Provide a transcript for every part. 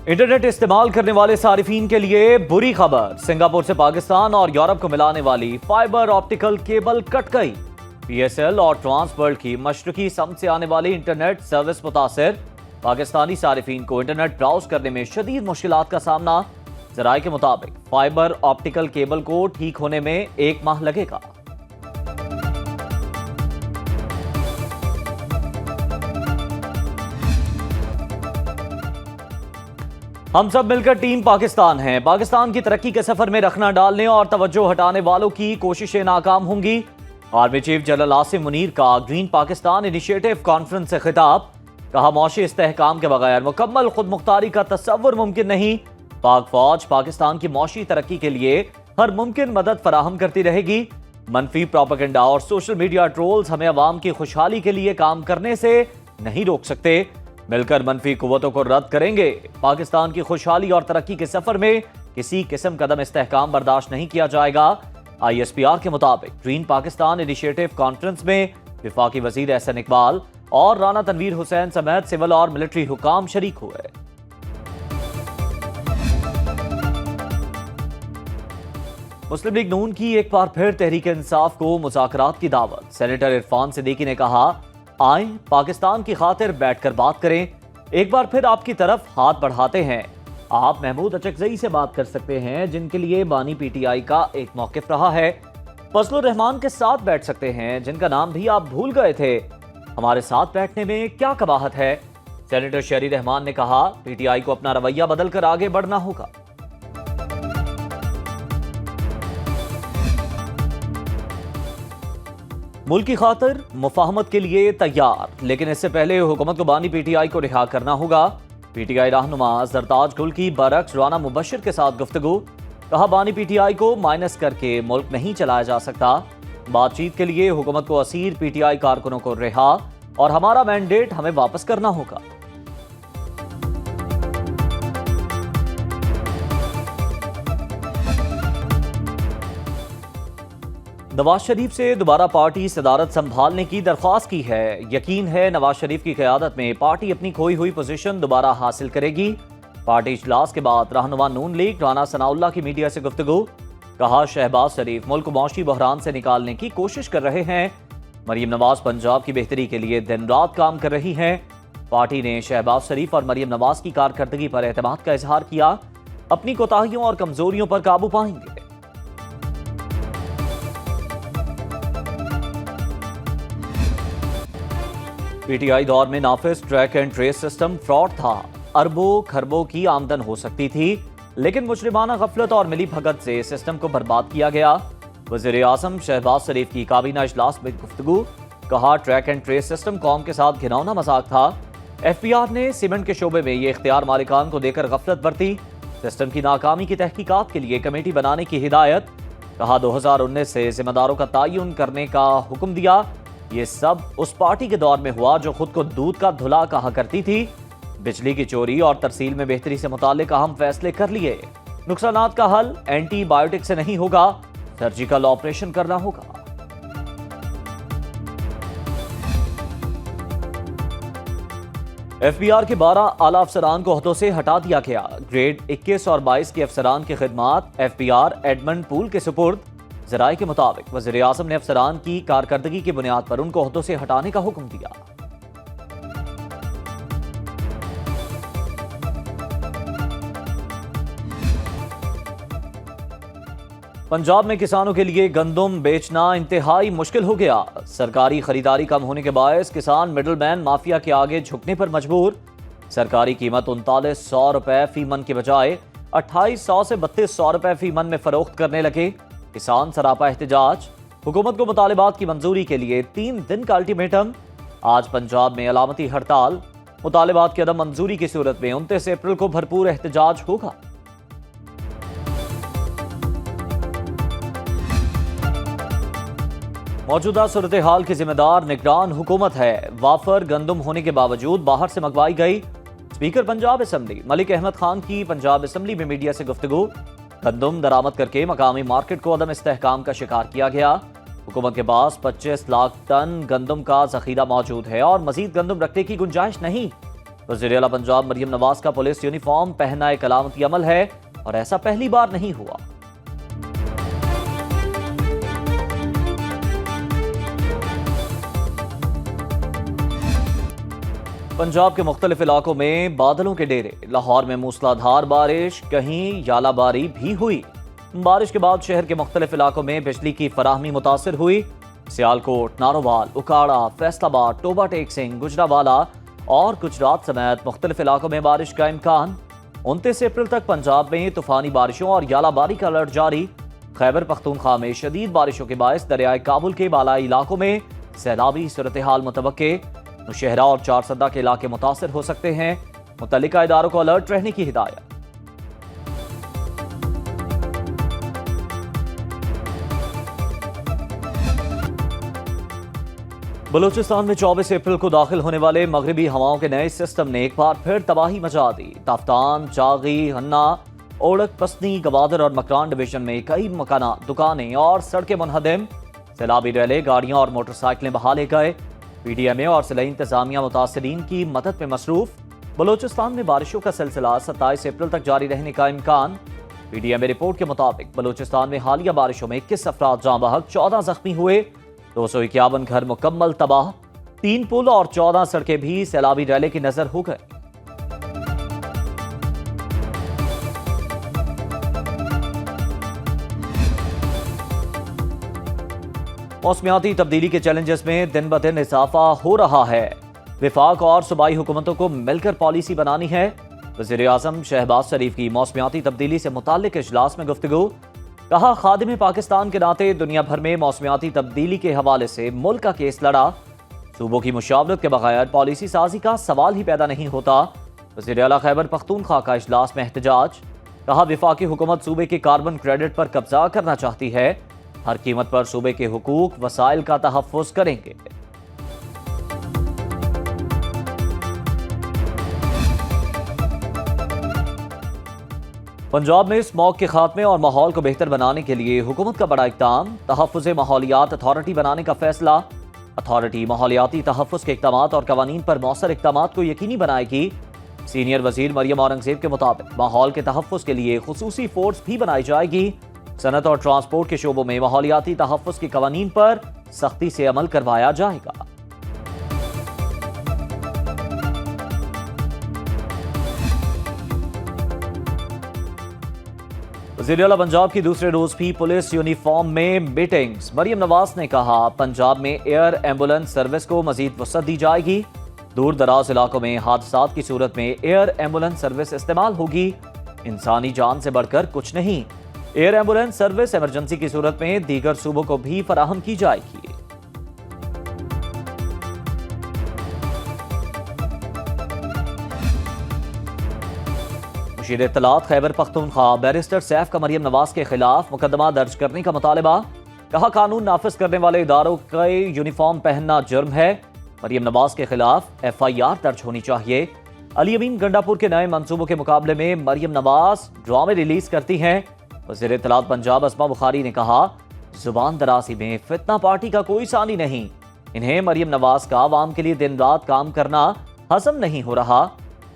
Internet इस्तेमाल करने वाले सारिफीन के लिए बुरी खबर। सिंगापुर से पाकिस्तान और यूरोप को मिलाने वाली फाइबर ऑप्टिकल केबल कट गई। पीएसएल और ट्रांसवर्ल्ड की मशरकी सम से आने वाली इंटरनेट सर्विस मुतासिर। पाकिस्तानी सारिफीन को इंटरनेट ब्राउज करने में शदीद मुश्किलात का सामना। जराये के मुताबिक फाइबर ऑप्टिकल केबल को ठीक होने में 1 माह लगेगा। हम सब मिलकर टीम पाकिस्तान हैं। पाकिस्तान की तरक्की के सफर में रखना डालने और तवज्जो हटाने वालों की कोशिशें नाकाम होंगी। Army chief general Asim Munir का ग्रीन पाकिस्तान इनिशिएटिव कॉन्फ्रेंस से खिताब। कहा, मौशी इस्तेहकाम के बगैर मुकम्मल खुद मुख्तारी का तस्वुर मुमकिन नहीं। पाक फौज पाकिस्तान की मौशी तरक्की के लिए हर मुमकिन मदद फराहम करती रहेगी। मनफी प्रोपेगेंडा और सोशल मीडिया ट्रोल्स हमें अवाम की खुशहाली के लिए काम करने से नहीं रोक सकते। मिलकर मनफी कुव्वतों को रद्द करेंगे। पाकिस्तान की खुशहाली और तरक्की के सफर में किसी किस्म कदम इस्तेहकाम बर्दाश्त नहीं किया जाएगा। ISPR के मुताबिक ग्रीन पाकिस्तान इनिशिएटिव कॉन्फ्रेंस में वफाकी वजीर एहसन इकबाल और राना तनवीर हुसैन समेत सिविल और मिलिट्री हुकाम शरीक हुए। मुस्लिम लीग नून की एक बार फिर तहरीक इंसाफ को मुज़ाकरात की दावत। सेनेटर इरफान सिद्दीकी ने कहा, आए पाकिस्तान की खातिर बैठकर बात करें। एक बार फिर आपकी तरफ हाथ बढ़ाते हैं। आप महमूद अचकजई से बात कर सकते हैं, जिनके लिए बानी PTI का एक मौक़िफ़ रहा है। फजलुर रहमान के साथ बैठ सकते हैं, जिनका नाम भी आप भूल गए थे। हमारे साथ बैठने में क्या कबाहत है। सेनेटर शहरी रहमान ने कहा, PTI को अपना रवैया बदलकर आगे बढ़ना होगा। मुल्क की खातिर मुफाहमत के लिए तैयार, लेकिन इससे पहले हुकूमत को बानी PTI को रिहा करना होगा। PTI रहनुमा जरताज गुल की बरक्स राना मुबशिर के साथ गुफ्तगू। कहा, बानी PTI को माइनस करके मुल्क नहीं चलाया जा सकता। बातचीत के लिए हुकूमत को असीर PTI कारकुनों को रिहा और हमारा मैंडेट हमें वापस करना होगा। नवाज शरीफ से दोबारा पार्टी सदारत संभालने की दरख्वास्त की है। यकीन है नवाज शरीफ की क़यादत में पार्टी अपनी खोई हुई पोजीशन दोबारा हासिल करेगी। पार्टी इजलास के बाद रहनुमा नून लीग राना सनाउल्लाह की मीडिया से गुफ्तगू। कहा, शहबाज शरीफ मुल्क को मौशी बहरान से निकालने की कोशिश कर रहे हैं। मरीम नवाज पंजाब की बेहतरी के लिए दिन रात काम कर रही हैं। पार्टी ने शहबाज शरीफ और मरीम नवाज की कारकर्दगी पर एतमाद का इजहार किया। अपनी कोताहियों और कमजोरियों पर काबू पाएंगे। PTI दौर में नाफिज track and trace system fraud था। अरबों खरबों की आमदन हो सकती थी, लेकिन मुजरिमाना गफलत और मिली भगत से सिस्टम को बर्बाद किया गया। वज़ीर आज़म शहबाज शरीफ की काबीना इजलास में गुफ्तगू। कहा, ट्रैक एंड ट्रेस सिस्टम कौम के साथ घिनौना मजाक था। FBR ने सीमेंट के शोबे में ये इख्तियार मालिकान को देकर गफलत बरती। सिस्टम की नाकामी की तहकीकात के लिए कमेटी बनाने की हिदायत। कहा, 2019 से जिम्मेदारों का तयन करने का हुक्म दिया। ये सब उस पार्टी के दौर में हुआ जो खुद को दूध का धुला कहा करती थी। बिजली की चोरी और तरसील में बेहतरी से मुताल्लिक अहम फैसले कर लिए। नुकसानात का हल एंटीबायोटिक से नहीं होगा, सर्जिकल ऑपरेशन करना होगा। FBR के 12 आला अफसरान को ओहदों से हटा दिया गया। ग्रेड 21 और 22 के अफसरान की खिदमात FBR एडमंड पूल के सुपुर्द। ज़राए के मुताबिक वज़ीर आज़म ने अफसरान की कारकर्दगी की बुनियाद पर उनको ओहदों से हटाने का हुक्म दिया। पंजाब में किसानों के लिए गंदम बेचना इंतहाई मुश्किल हो गया। सरकारी खरीदारी कम होने के बायस किसान मिडल मैन माफिया के आगे झुकने पर मजबूर। सरकारी कीमत 3900 रुपए फी मन के बजाय 2800 से 3200 रुपए फी मन में फरोख्त करने लगे। किसान सरापा एहतजाज। हुकूमत को मुतालिबात की मंजूरी के लिए 3 दिन का अल्टीमेटम। आज पंजाब में अलामती हड़ताल। मुतालिबात की अदम मंजूरी की सूरत में 29 अप्रैल को भरपूर एहतजाज होगा। मौजूदा सूरत हाल की जिम्मेदार निगरान हुकूमत है। वाफर गंदम होने के बावजूद बाहर से मंगवाई गई। स्पीकर पंजाब असम्बली मलिक अहमद खान की पंजाब असम्बली में मीडिया से गुफ्तगू। गंदम दरामद करके मकामी मार्केट को अदम इस्तेहकाम का शिकार किया गया। हुकूमत के पास 25 लाख टन गंदम का जखीरा मौजूद है और मजीद गंदम रखने की गुंजाइश नहीं। वज़ीर आला पंजाब मरियम नवाज का पुलिस यूनिफॉर्म पहनना एक अलामती अमल है और ऐसा पहली बार नहीं हुआ। पंजाब के मुख्तलिफ इलाकों में बादलों के डेरे। लाहौर में मूसलाधार बारिश, कहीं यालाबारी भी हुई। बारिश के बाद शहर के मुख्तलिफ इलाकों में बिजली की फराहमी मुतासिर हुई। सियालकोट, नारोवाल, उकाड़ा, फैसलाबाद, टोबा टेक सिंह, गुजरावाला और गुजरात समेत मुख्तलिफ इलाकों में बारिश का इम्कान। 29 अप्रैल तक पंजाब में तूफानी बारिशों और यालाबारी का अलर्ट जारी। खैबर पख्तूनख्वा में शदीद बारिशों के बायस दरियाए काबुल के बालाई इलाकों में सैलाबी सूरत हाल मुतवक्के। नौशहरा और चारसदा के इलाके मुतासिर हो सकते हैं। मुतल्लिका इदारों को अलर्ट रहने की हिदायत। बलूचिस्तान में 24 अप्रैल को दाखिल होने वाले मगरबी हवाओं के नए सिस्टम ने एक बार फिर तबाही मचा दी। ताफ्तान, चागी, हन्ना, ओड़क, पसनी, गवादर और मकरान डिवीजन में कई मकाना, दुकानें और सड़कें मुनहदम। सैलाबी रैले, गाड़ियां और मोटरसाइकिलें बहा ले गए। पीडीएमए और जिला इंतजामिया मुतासिरीन की मदद में मसरूफ। बलूचिस्तान में बारिशों का सिलसिला 27 अप्रैल तक जारी रहने का इम्कान। पीडीएमए रिपोर्ट के मुताबिक बलूचिस्तान में हालिया बारिशों में 21 अफराद जाँ बहक, 14 जख्मी हुए। 251 घर मुकम्मल तबाह। 3 पुल और 14 सड़कें भी सैलाबी रैले की नजर हो गए। मौसमियाती तब्दीली के चैलेंजेस में दिन ब दिन इजाफा हो रहा है। विफाक और सूबाई हुकूमतों को मिलकर पॉलिसी बनानी है। वज़ीर आज़म शहबाज शरीफ की मौसमियाती तब्दीली से मुताल्लिक इजलास में गुफ्तगू। कहा, खादिम पाकिस्तान के नाते दुनिया भर में मौसमियाती तब्दीली के हवाले से मुल्क का केस लड़ा। सूबों की मुशावरत के बगैर पॉलिसी साजी का सवाल ही पैदा नहीं होता। वज़ीर आला खैबर पख्तूनख्वा का इजलास में एहतजाज। कहा, विफाकी हुकूमत सूबे के कार्बन क्रेडिट पर कब्जा करना चाहती है। हर कीमत पर सूबे के हुकूक वसाइल का तहफ़्फ़ुज़ करेंगे। पंजाब में स्मॉग के खात्मे और माहौल को बेहतर बनाने के लिए हुकूमत का बड़ा इक़दाम। तहफ़्फ़ुज़े माहौलियात अथॉरिटी बनाने का फैसला। अथॉरिटी माहौलियाती तहफ़्फ़ुज़ के इक़दामात और कवानीन पर मौसर इक़दामात को यकीनी बनाएगी। सीनियर वज़ीर मरियम औरंगज़ेब के मुताबिक माहौल के तहफ़्फ़ुज़ के लिए खुसूसी फोर्स भी बनाई जाएगी। सनत और ट्रांसपोर्ट के शोबों में माहौलियाती तहफ़्फ़ुज़ की कवानीन पर सख्ती से अमल करवाया जाएगा। वज़ीर आला पंजाब की दूसरे रोज भी पुलिस यूनिफॉर्म में मीटिंग्स। मरियम नवाज ने कहा, पंजाब में एयर एम्बुलेंस सर्विस को मजीद वसअत दी जाएगी। दूर दराज इलाकों में हादसात की सूरत में एयर एम्बुलेंस सर्विस इस्तेमाल होगी। इंसानी जान से बढ़कर कुछ नहीं। एयर एम्बुलेंस सर्विस इमरजेंसी की सूरत में दीगर सूबों को भी फराहम की जाएगी। मुशीर इत्तलात खैबर पख्तूनख्वा बैरिस्टर सैफ का मरियम नवाज के खिलाफ मुकदमा दर्ज करने का मुतालबा। कहा, कानून नाफिज करने वाले इदारों का यूनिफॉर्म पहनना जुर्म है। मरियम नवाज के खिलाफ FIR दर्ज होनी चाहिए। अली अमीन गंडापुर के नए मंसूबों के मुकाबले में मरियम नवाज ड्रामे रिलीज करती हैं। वज़ीर इत्तलात पंजाब अस्मा बुखारी ने कहा, जुबान दराजी में फितना पार्टी का कोई सानी नहीं। इन्हें मरियम नवाज का आवाम के लिए दिन रात काम करना हजम नहीं हो रहा।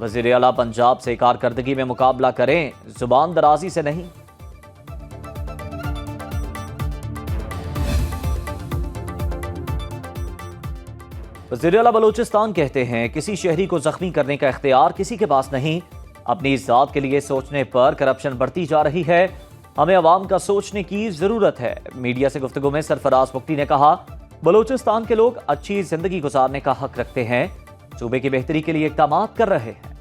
वज़ीर आला पंजाब से कारकर्दगी में मुकाबला करें, जुबान दराजी से नहीं। वज़ीर आला बलूचिस्तान कहते हैं, किसी शहरी को जख्मी करने का इख्तियार किसी के पास नहीं। अपनी ज़ात के लिए सोचने पर करप्शन बढ़ती जा रही है। हमें अवाम का सोचने की जरूरत है। मीडिया से गुफ्तगू में सरफराज मुफ्ती ने कहा, बलूचिस्तान के लोग अच्छी जिंदगी गुजारने का हक रखते हैं। सूबे की बेहतरी के लिए इक़दाम कर रहे हैं।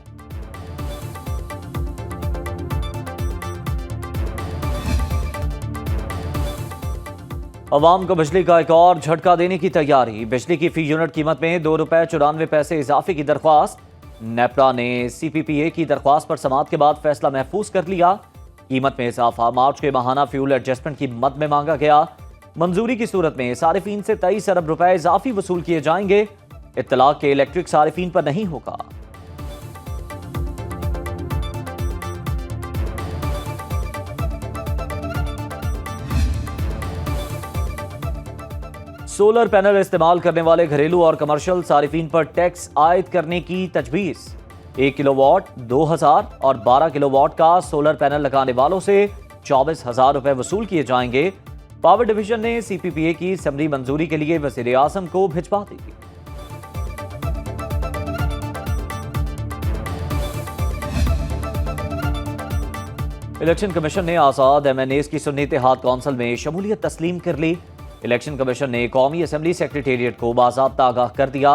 अवाम को बिजली का एक और झटका देने की तैयारी। बिजली की फी यूनिट कीमत में ₹2.94 इजाफे की दरख्वास्त। नेपरा ने CPPA की दरख्वास्त पर समाअत के बाद फैसला महफूज कर लिया। कीमत में इजाफा मार्च के माहाना फ्यूल एडजस्टमेंट की मद में मांगा गया। मंजूरी की सूरत में सारिफीन से 23 अरब रुपए इजाफी वसूल किए जाएंगे। इत्तलाक के इलेक्ट्रिक सारिफीन पर नहीं होगा। सोलर पैनल इस्तेमाल करने वाले घरेलू और कमर्शियल सारिफीन पर टैक्स आयद करने की तजवीज़। 1 किलोवाट 2000 और 12 किलोवाट का सोलर पैनल लगाने वालों से 24,000 रुपए वसूल किए जाएंगे। पावर डिवीजन ने सीपीपीए की समरी मंजूरी के लिए वजीर आजम को भिजवा दी। इलेक्शन कमीशन ने आजाद एमएनएस की सुन्नी इत्तेहाद कौंसिल में शमूलियत तस्लीम कर ली। इलेक्शन कमीशन ने कौमी असम्बली सेक्रेटेरिएट को बाज़ाब्ता आगाह कर दिया।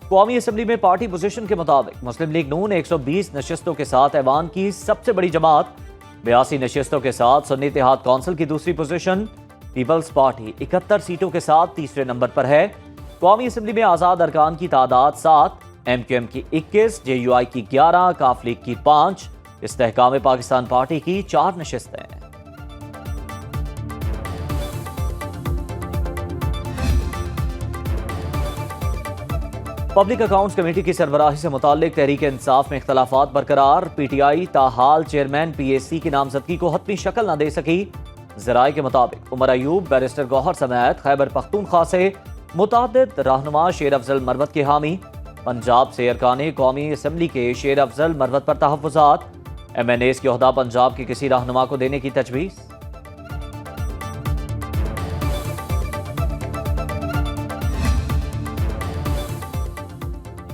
कौमी असम्बली में पार्टी पोजीशन के मुताबिक मुस्लिम लीग नून 120 नशिस्तों के साथ ऐवान की सबसे बड़ी जमात, 82 नशिस्तों के साथ सुन्नी इत्तेहाद कौंसिल की दूसरी पोजीशन, पीपल्स पार्टी 71 सीटों के साथ तीसरे नंबर पर है। कौमी असम्बली में आज़ाद अरकान की तादाद 7, एमक्यूएम की 21, जेयूआई की 11, काफ लीग की 5, इस्तेहकाम पाकिस्तान पार्टी की 4 नशिस्तें। पब्लिक अकाउंट्स कमेटी की सरबराही से मुताल्लिक तहरीक इंसाफ में इख्तलाफात बरकरार। पीटीआई ताहाल चेयरमैन पीएससी की नामजदगी को हतमी शक्ल न दे सकी। जराए के मुताबिक उमर अयूब, बैरिस्टर गौहर समेत खैबर पख्तूनख्वा से मुतादिद रहनुमा शेर अफजल मरवत के हामी। पंजाब से अरकान कौमी असम्बली के शेर अफजल मरवत पर तहफ़्फ़ुज़ात। एमएनएस की ओहदा पंजाब के किसी रहनुमा को देने की तजवीज़।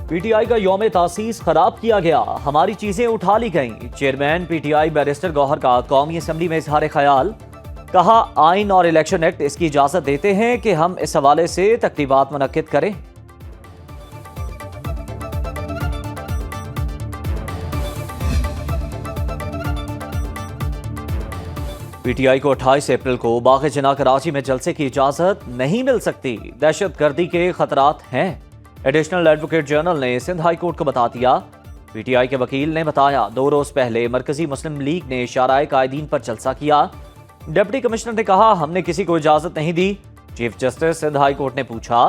पीटीआई का यौम तासीस खराब किया गया, हमारी चीजें उठा ली गईं। चेयरमैन पीटीआई बैरिस्टर गौहर का कौमी असम्बली में इजहार ख्याल। कहा, आइन और इलेक्शन एक्ट इसकी इजाजत देते हैं कि हम इस हवाले से तकरीबात मुनक्किद करें। पीटीआई को 28 अप्रैल को बाग़ जिना कराची में जलसे की इजाजत नहीं मिल सकती, दहशतगर्दी के खतरात हैं। एडिशनल एडवोकेट जनरल ने सिंध हाई कोर्ट को बता दिया। पीटीआई के वकील ने बताया, 2 रोज पहले मरकजी मुस्लिम लीग ने शाराए कायदीन पर जलसा किया। डिप्टी कमिश्नर ने कहा, हमने किसी को इजाजत नहीं दी। Chief justice Sindh high court ने पूछा,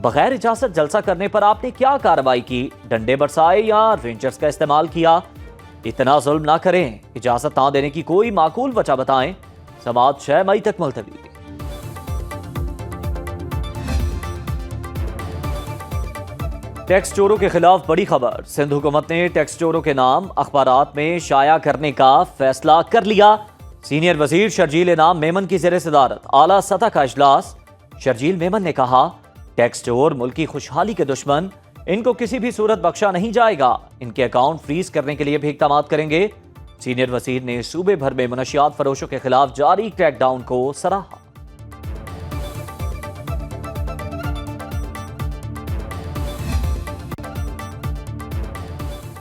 बगैर इजाजत जलसा करने पर आपने क्या कार्रवाई की? डंडे बरसाए या रेंजर्स का इस्तेमाल किया? इतना जुल्म ना करें, इजाजत ना देने की कोई माकूल वजह बताएं। समाअत 6 मई तक मुलतवी। टैक्स चोरों के खिलाफ बड़ी खबर। सिंध हुकूमत ने टैक्स चोरों के नाम अखबारात में शाया करने का फैसला कर लिया। सीनियर वजीर शर्जील इनाम मेमन की ज़ेर सदारत आला सतह का इजलास। शर्जील मेमन ने कहा, टैक्स चोर मुल्क की खुशहाली के दुश्मन, इनको किसी भी सूरत बख्शा नहीं जाएगा। इनके अकाउंट फ्रीज करने के लिए भी इक़दाम करेंगे। सीनियर वजीर ने सूबे भर में मुनशियात फरोशों के खिलाफ जारी क्रैकडाउन को सराहा।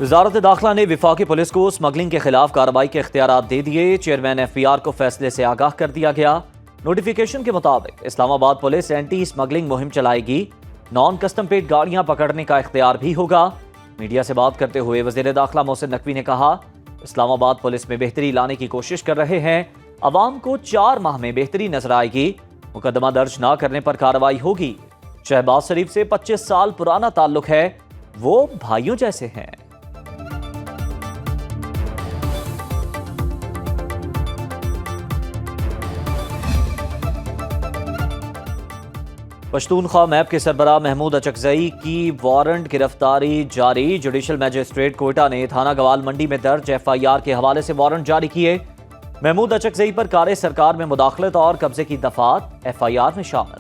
वजारत दाखिला ने विफाकी पुलिस को स्मगलिंग के खिलाफ कार्रवाई के इख्तियारात दे दिए। चेयरमैन एफबीआर को फैसले से आगाह कर दिया गया। नोटिफिकेशन के मुताबिक इस्लामाबाद पुलिस एंटी स्मगलिंग मुहिम चलाएगी। नॉन कस्टम पेड गाड़ियां पकड़ने का इख्तियार भी होगा। मीडिया से बात करते हुए वजीर दाखिला मोहसिन नकवी ने कहा, इस्लामाबाद पुलिस में बेहतरी लाने की कोशिश कर रहे हैं। अवाम को 4 माह में बेहतरी नजर आएगी। मुकदमा दर्ज ना करने पर कार्रवाई होगी। शहबाज शरीफ से 25 साल पुराना ताल्लुक है, वो भाइयों जैसे हैं। पश्तूनख्वा मैप के सरबराह महमूद अचकजई की वारंट गिरफ्तारी जारी। जुडिशल मजिस्ट्रेट कोयटा ने थाना गवाल मंडी में दर्ज एफआईआर के हवाले से वारंट जारी किए। महमूद अचकजई पर कार सरकार में मुदाखलत और कब्जे की दफात एफआईआर में शामिल।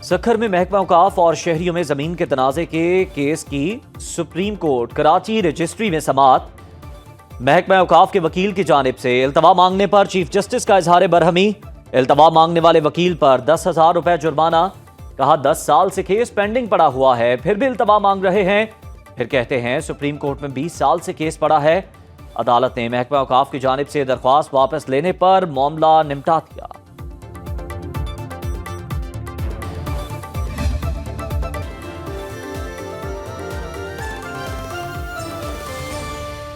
सखर में महकमा औकाफ और शहरियों में जमीन के तनाजे के केस की सुप्रीम कोर्ट कराची रजिस्ट्री में समाअत। महकमा औकाफ के वकील की जानिब से इल्तवा मांगने पर चीफ जस्टिस का इजहार बरहमी। इल्तवा मांगने वाले वकील पर 10,000 रुपए जुर्माना। कहा, 10 साल से केस पेंडिंग पड़ा हुआ है, फिर भी इल्तवा मांग रहे हैं। फिर कहते हैं सुप्रीम कोर्ट में 20 साल से केस पड़ा है। अदालत ने महकमा औकाफ की जानिब से दरख्वास्त वापस लेने पर मामला निपटा दिया।